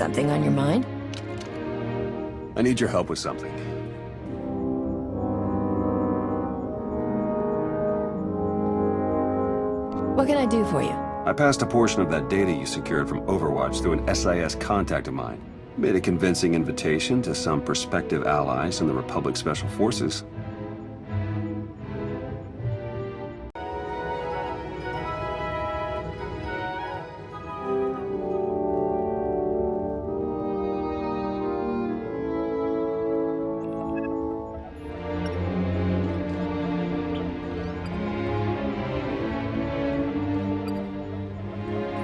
Something on your mind? I need your help with something. What can I do for you? I passed a portion of that data you secured from Overwatch through an SIS contact of mine. Made a convincing invitation to some prospective allies in the Republic Special Forces.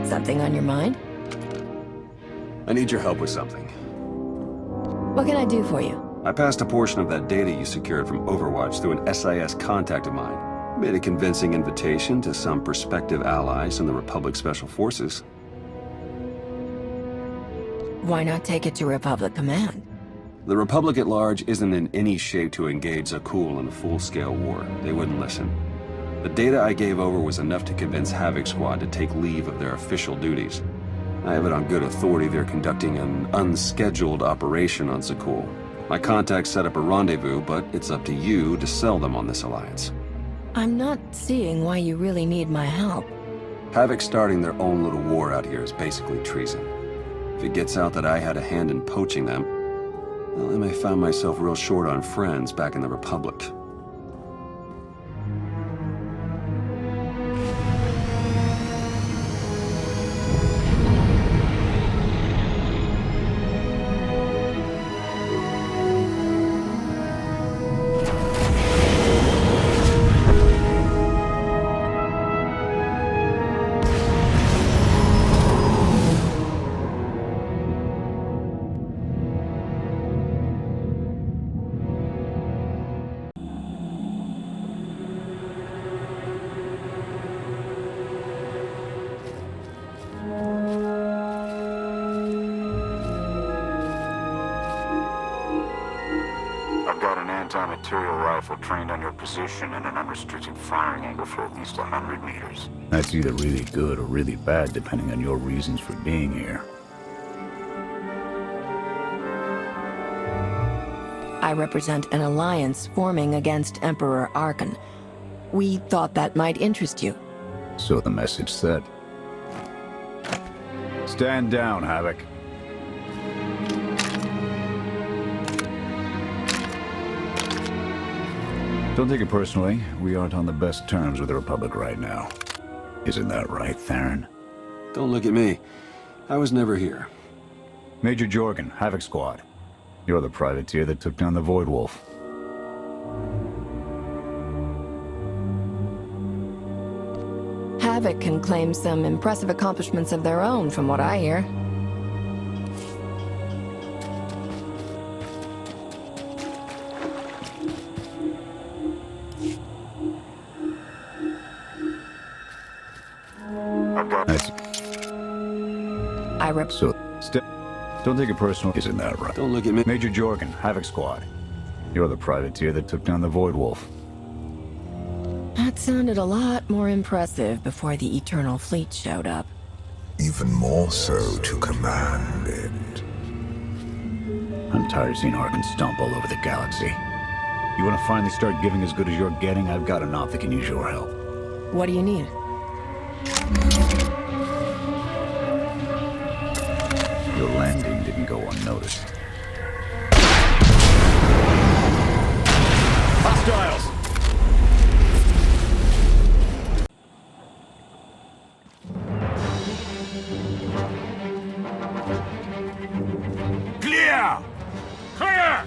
Something on your mind? I need your help with something. What can I do for you? I passed a portion of that data you secured from Overwatch through an SIS contact of mine. Made a convincing invitation to some prospective allies in the Republic Special Forces. Why not take it to Republic Command? The Republic at large isn't in any shape to engage Zakul in a full-scale war. They wouldn't listen. The data I gave over was enough to convince Havoc Squad to take leave of their official duties. I have it on good authority they're conducting an unscheduled operation on Zakul. My contacts set up a rendezvous, but it's up to you to sell them on this alliance. I'm not seeing why you really need my help. Havoc starting their own little war out here is basically treason. If it gets out that I had a hand in poaching them, well, I may find myself real short on friends back in the Republic. I've got an anti-material rifle trained on your position and an unrestricted firing angle for at least 100 meters. That's either really good or really bad, depending on your reasons for being here. I represent an alliance forming against Emperor Archon. We thought that might interest you. So the message said. Stand down, Havoc. Don't take it personally. We aren't on the best terms with the Republic right now. Isn't that right, Theron? Don't look at me. I was never here. Major Jorgen, Havoc Squad. You're the privateer that took down the Void Wolf. Havoc can claim some impressive accomplishments of their own, from what I hear. So, don't take it personal. Isn't that right? Don't look at me. Major Jorgen, Havoc Squad. You're the privateer that took down the Void Wolf. That sounded a lot more impressive before the Eternal Fleet showed up. Even more so to command it. I'm tired of seeing Archon stomp all over the galaxy. You want to finally start giving as good as you're getting? I've got an op that can use your help. What do you need? Your landing didn't go unnoticed. Hostiles! Clear! Clear!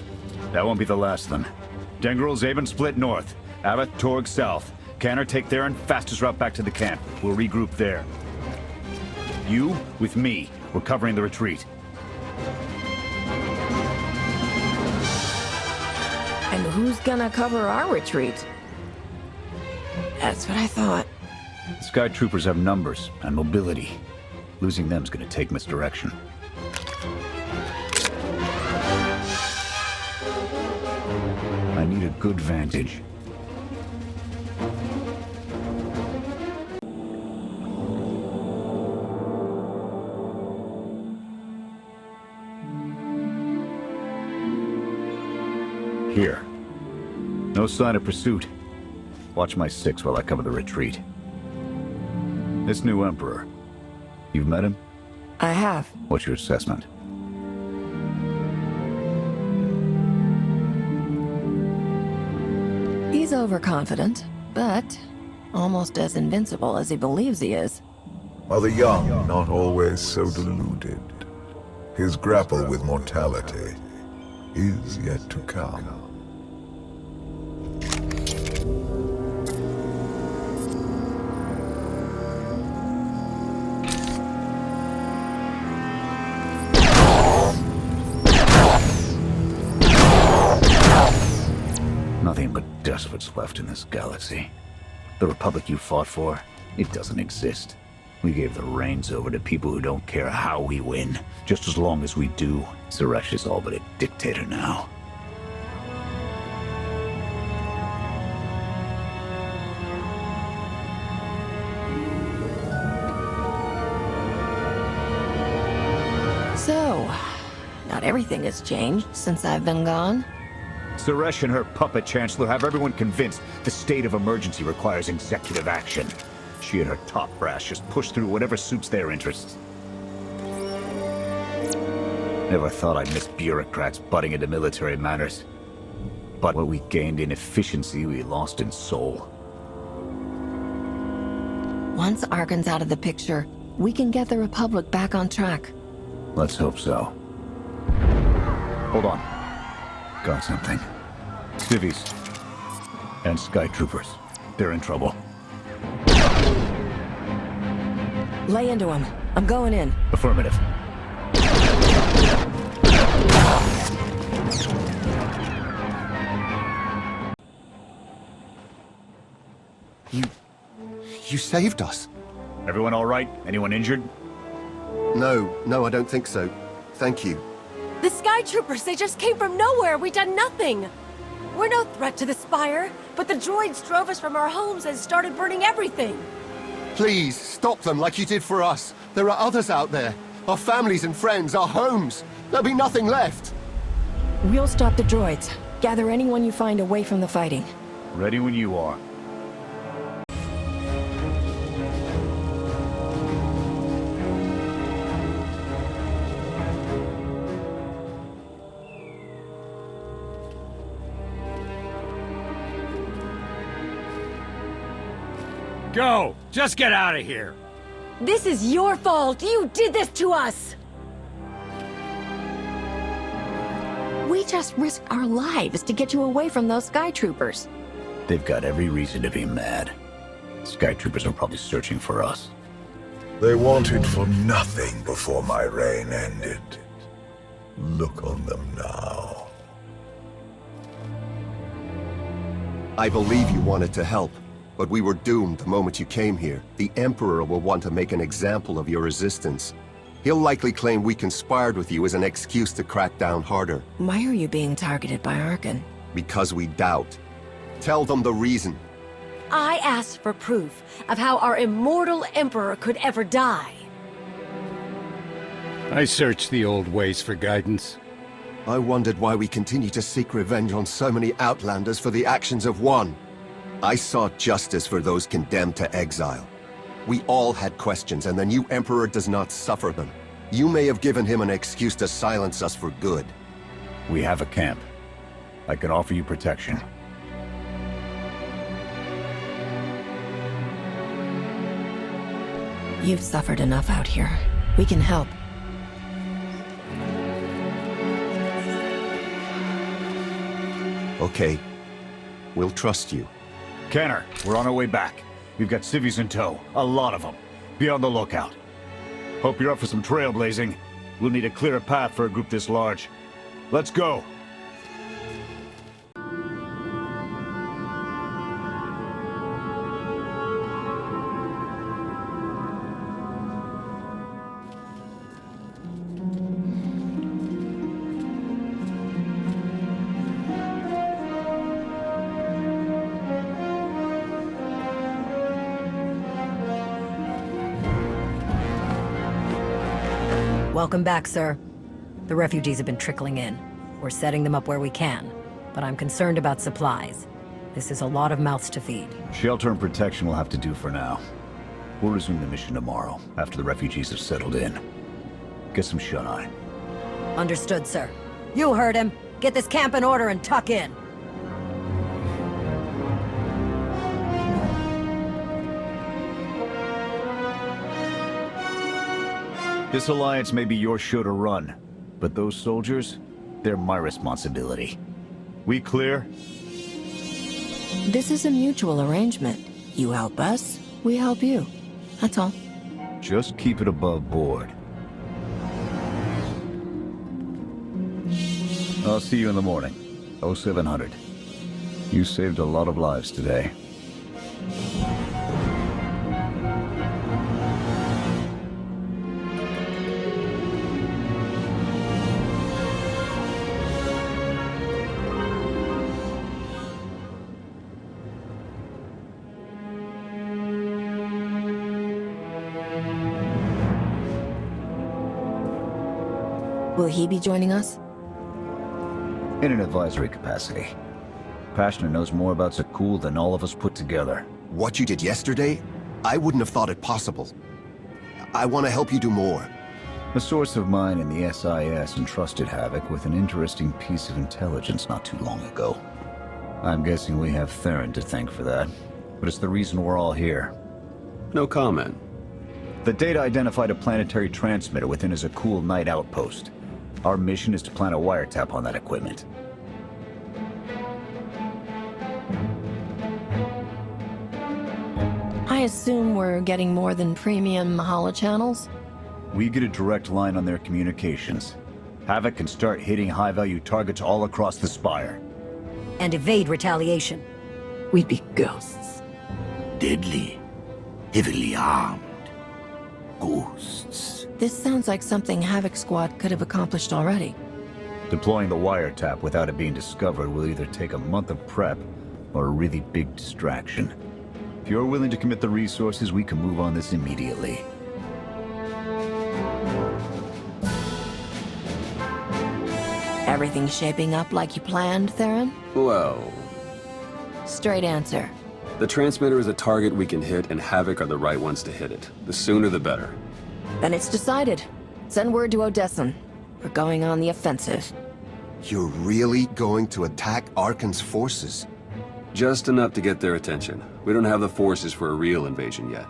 That won't be the last of them. Dengrel, Zaven split north. Abbott, Torg south. Canner take Theron, fastest route back to the camp. We'll regroup there. You, with me. We're covering the retreat. And who's gonna cover our retreat? That's what I thought. Sky Troopers have numbers and mobility. Losing them's gonna take misdirection. I need a good vantage. Here. No sign of pursuit. Watch my six while I cover the retreat. This new Emperor. You've met him? I have. What's your assessment? He's overconfident, but almost as invincible as he believes he is. Are the young not always so deluded? His grapple with mortality is yet to come. Nothing but despots left in this galaxy. The Republic you fought for, it doesn't exist. We gave the reins over to people who don't care how we win. Just as long as we do, Suresh is all but a dictator now. So, not everything has changed since I've been gone. Suresh and her puppet chancellor have everyone convinced the state of emergency requires executive action. She and her top brass just push through whatever suits their interests. Never thought I'd miss bureaucrats butting into military matters. But what we gained in efficiency, we lost in soul. Once Arkan's out of the picture, we can get the Republic back on track. Let's hope so. Hold on. Got something. Civvies. And Sky Troopers. They're in trouble. Lay into him. I'm going in. Affirmative. You saved us. Everyone all right? Anyone injured? No, I don't think so. Thank you. The Sky Troopers, they just came from nowhere. We done nothing. We're no threat to the Spire, but the droids drove us from our homes and started burning everything. Please, stop them like you did for us. There are others out there. Our families and friends, our homes. There'll be nothing left. We'll stop the droids. Gather anyone you find away from the fighting. Ready when you are. Go! Just get out of here! This is your fault. You did this to us. We just risked our lives to get you away from those Sky Troopers. They've got every reason to be mad. Sky Troopers are probably searching for us. They wanted for nothing before my reign ended. Look on them now. I believe you wanted to help, but we were doomed the moment you came here. The Emperor will want to make an example of your resistance. He'll likely claim we conspired with you as an excuse to crack down harder. Why are you being targeted by Arkan? Because we doubt. Tell them the reason. I asked for proof of how our immortal Emperor could ever die. I searched the old ways for guidance. I wondered why we continue to seek revenge on so many Outlanders for the actions of one. I sought justice for those condemned to exile. We all had questions, and the new Emperor does not suffer them. You may have given him an excuse to silence us for good. We have a camp. I can offer you protection. You've suffered enough out here. We can help. Okay. We'll trust you. Canner, we're on our way back. We've got civvies in tow. A lot of them. Be on the lookout. Hope you're up for some trailblazing. We'll need a clearer path for a group this large. Let's go! Welcome back, sir. The refugees have been trickling in. We're setting them up where we can. but I'm concerned about supplies. This is a lot of mouths to feed. Shelter and protection will have to do for now. We'll resume the mission tomorrow, after the refugees have settled in. Get some shut-eye. Understood, sir. You heard him. Get this camp in order and tuck in. This alliance may be your show to run, but those soldiers, they're my responsibility. We clear? This is a mutual arrangement. You help us, we help you. That's all. Just keep it above board. I'll see you in the morning. 0700. You saved a lot of lives today. Will he be joining us? In an advisory capacity. Pashner knows more about Zakul than all of us put together. What you did yesterday, I wouldn't have thought it possible. I want to help you do more. A source of mine in the SIS entrusted Havoc with an interesting piece of intelligence not too long ago. I'm guessing we have Theron to thank for that, but it's the reason we're all here. No comment. The data identified a planetary transmitter within a Zakul night outpost. Our mission is to plant a wiretap on that equipment. I assume we're getting more than premium holochannels? We get a direct line on their communications. Havoc can start hitting high-value targets all across the Spire. And evade retaliation. We'd be ghosts. Deadly, heavily armed. Ghosts. This sounds like something Havoc Squad could have accomplished already. Deploying the wiretap without it being discovered will either take a month of prep or a really big distraction. If you're willing to commit the resources, we can move on this immediately. Everything shaping up like you planned, Theron? Well, Straight answer. the transmitter is a target we can hit, and Havoc are the right ones to hit it. The sooner the better. Then it's decided. Send word to Odessan. We're going on the offensive. You're really going to attack Arkan's forces? Just enough to get their attention. We don't have the forces for a real invasion yet.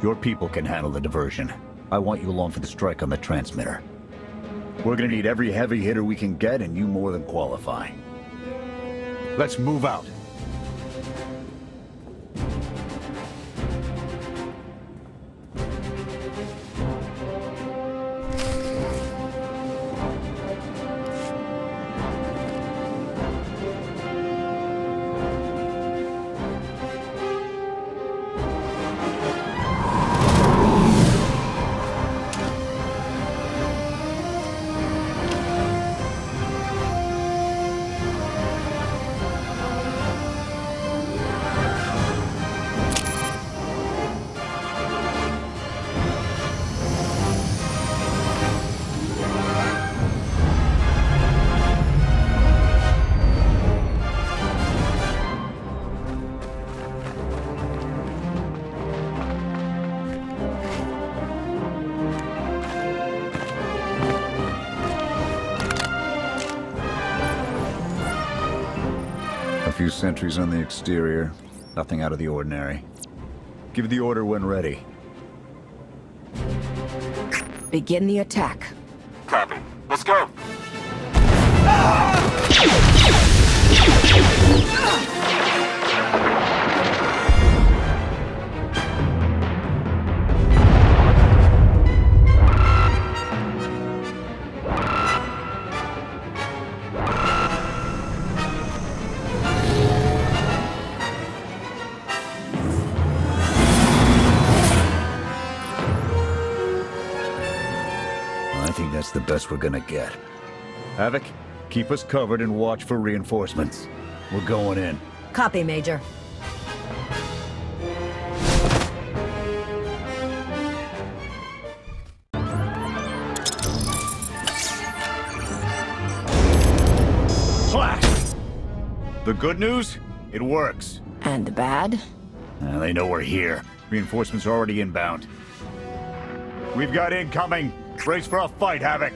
Your people can handle the diversion. I want you along for the strike on the transmitter. We're gonna need every heavy hitter we can get, and you more than qualify. Let's move out. A few sentries on the exterior. Nothing out of the ordinary. Give the order when ready. Begin the attack. Copy. Let's go. I think that's the best we're gonna get. Havoc, keep us covered and watch for reinforcements. We're going in. Copy, Major. Clash! good news? It works. And the bad? They know we're here. Reinforcements are already inbound. We've got incoming. Brace for a fight, Havoc.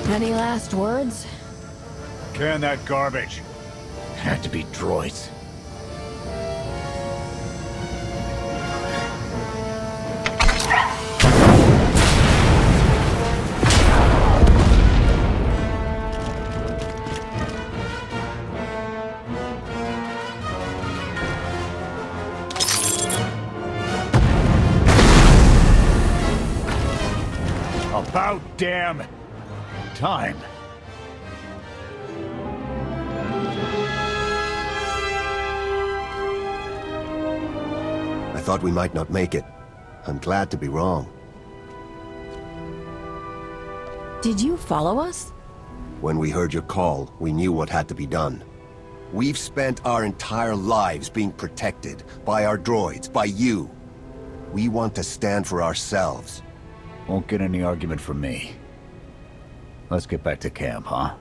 Any last words? Can that garbage. Had to be droids. About damn time. I thought we might not make it. I'm glad to be wrong. Did you follow us? When we heard your call, we knew what had to be done. We've spent our entire lives being protected by our droids, by you. We want to stand for ourselves. Won't get any argument from me. Let's get back to camp, huh?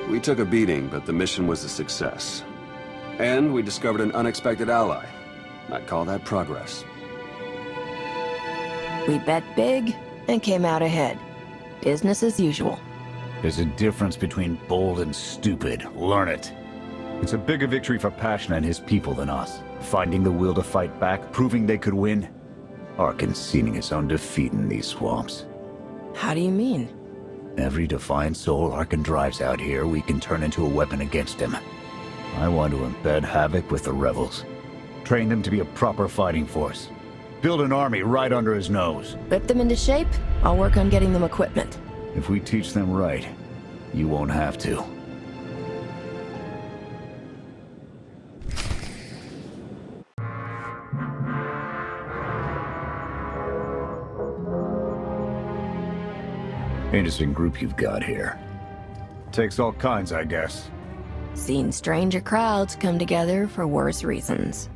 We took a beating, but the mission was a success. And we discovered an unexpected ally. I'd call that progress. We bet big and came out ahead. Business as usual. There's a difference between bold and stupid. Learn it. It's a bigger victory for Passion and his people than us. Finding the will to fight back, proving they could win, or conceding his own defeat in these swamps. How do you mean? Every defiant soul Arkan drives out here, we can turn into a weapon against him. I want to embed Havoc with the rebels. Train them to be a proper fighting force. Build an army right under his nose. Whip them into shape? I'll work on getting them equipment. If we teach them right, you won't have to. Interesting group you've got here. Takes all kinds, I guess. Seen stranger crowds come together for worse reasons.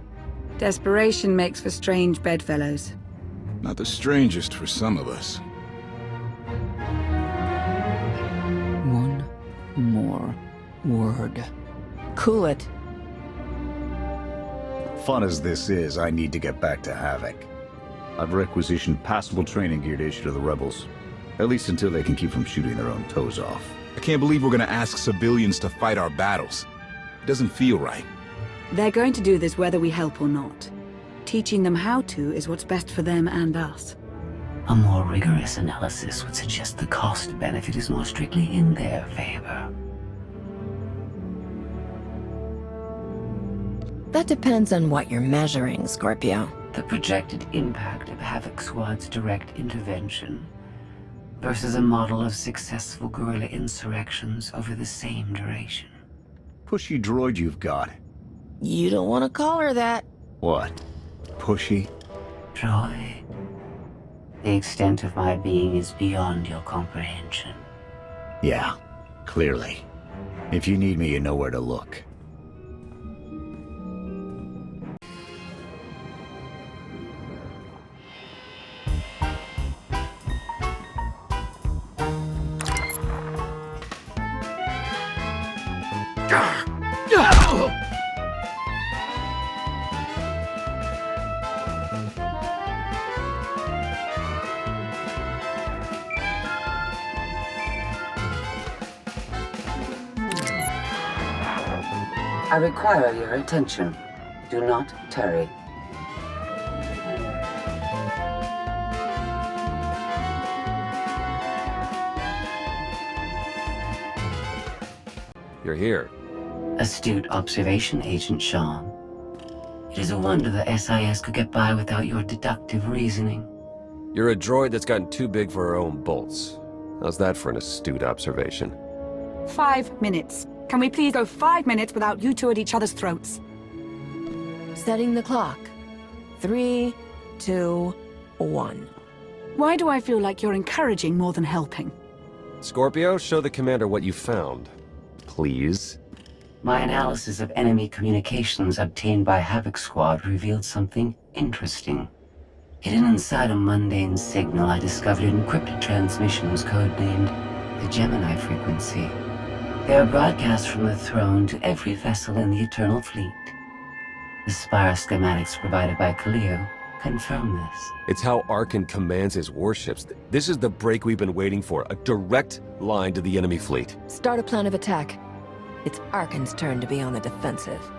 Desperation makes for strange bedfellows. Not the strangest for some of us. One more word. Cool it. Fun as this is, I need to get back to Havoc. I've requisitioned passable training gear to issue to the rebels. At least until they can keep from shooting their own toes off. I can't believe we're gonna ask civilians to fight our battles. It doesn't feel right. They're going to do this whether we help or not. Teaching them how to is what's best for them and us. A more rigorous analysis would suggest the cost-benefit is more strictly in their favor. That depends on what you're measuring, Scorpio. The projected impact of Havoc Squad's direct intervention versus a model of successful guerrilla insurrections over the same duration. Pushy droid you've got. You don't want to call her that. What? Pushy? Droid, the extent of my being is beyond your comprehension. Yeah, clearly. If you need me, you know where to look. I require your attention. Do not tarry. you're here. Astute observation, Agent Sean. It is a wonder the SIS could get by without your deductive reasoning. You're a droid that's gotten too big for her own bolts. How's that for an astute observation? 5 minutes. Can we please go 5 minutes without you two at each other's throats? Setting the clock. 3, 2, 1. Why do I feel like you're encouraging more than helping? Scorpio, show the commander what you found. Please. My analysis of enemy communications obtained by Havoc Squad revealed something interesting. Hidden inside a mundane signal, I discovered encrypted transmissions codenamed the Gemini frequency. They are broadcast from the throne to every vessel in the Eternal Fleet. The Spire schematics provided by Kaleo confirm this. It's how Arkan commands his warships. This is the break we've been waiting for, a direct line to the enemy fleet. Start a plan of attack. It's Arkan's turn to be on the defensive.